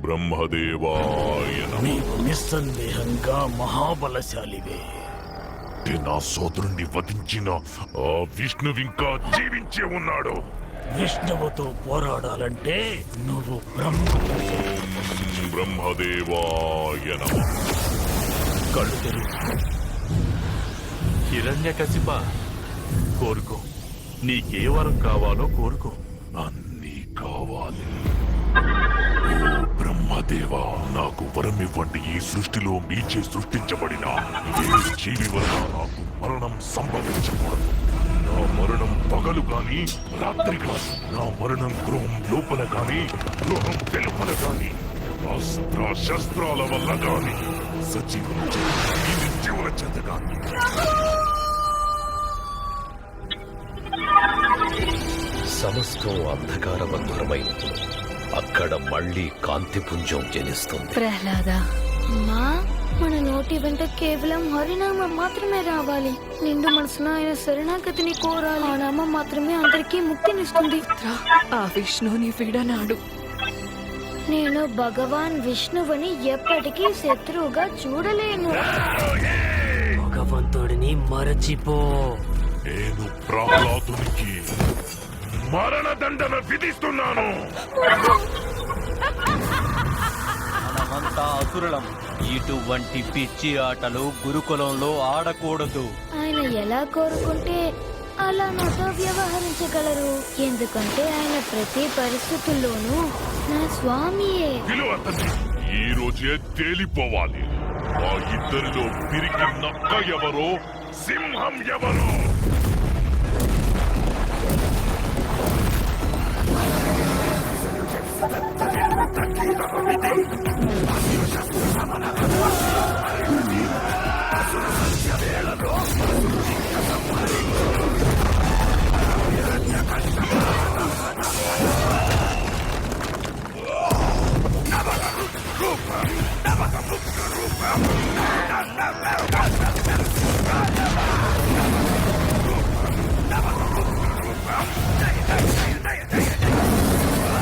బ్రహ్మదేవాయ నమః. నీవు నిస్సందేహంగా మహాబలశాలివే. నా సోదరుణ్ణి వధించిన ఆ విష్ణువింకా జీవించే ఉన్నాడు. విష్ణువుతో పోరాడాలంటే నువ్వు బ్రహ్మదేవాయ నమః. కళ్ళు తెరువు. హిరణ్యకశిప, కోరుకో. నీకే వరం కావాలో కోరుకో. అన్నీ కావాలి. ఓ బ్రహ్మదేవా, నాకు వరం ఇవ్వండి. ఈ సృష్టిలో మీచే సృష్టించబడిన ఏ జీవి వలన నాకు మరణం సంభవించకూడదు. నా మరణం పగలు గాని రాత్రి కాని, నా మరణం గృహం లోపల గాని గృహం వెలుపల గాని, అస్త్ర శస్త్రాల వల్ల గాని, సజీవుల చేత నిర్జీవుల చేత గాని. సమస్తం అంధకారబంధురమైనప్పుడు అక్కడ మళ్ళీ కాంతిపుంజం జనిస్తుంది. ప్రహ్లాద, మా మన నోటి వెంట కేవలం హరినామం మాత్రమే రావాలి. నిండు మనసున ఆయన శరణాగతిని కోరాలి. ఆ నామం మాత్రమే అందరికీ ముక్తినిస్తుంది. ఆ విష్ణుని విడనాడు. నేను భగవాన్ విష్ణువుని ఎప్పటికీ శత్రువుగా చూడలేను. భగవంతుడిని మరచిపో. నేను ప్రహ్లాదునికి మరణదండన విధిస్తున్నాను. మనమంతా అసురులం. ఇటువంటి పిచ్చి ఆటలు గురుకులంలో ఆడకూడదు. ఆయన ఎలా కోరుకుంటే అలా నాతో వ్యవహరించగలరు. ఎందుకంటే ఆయన ప్రతి పరిస్థితుల్లోనూ నా స్వామియే. విలువతని ఈ రోజే తేలిపోవాలి. ఆ ఇద్దరిలో తిరిగి నక్క ఎవరో, సింహం ఎవరో.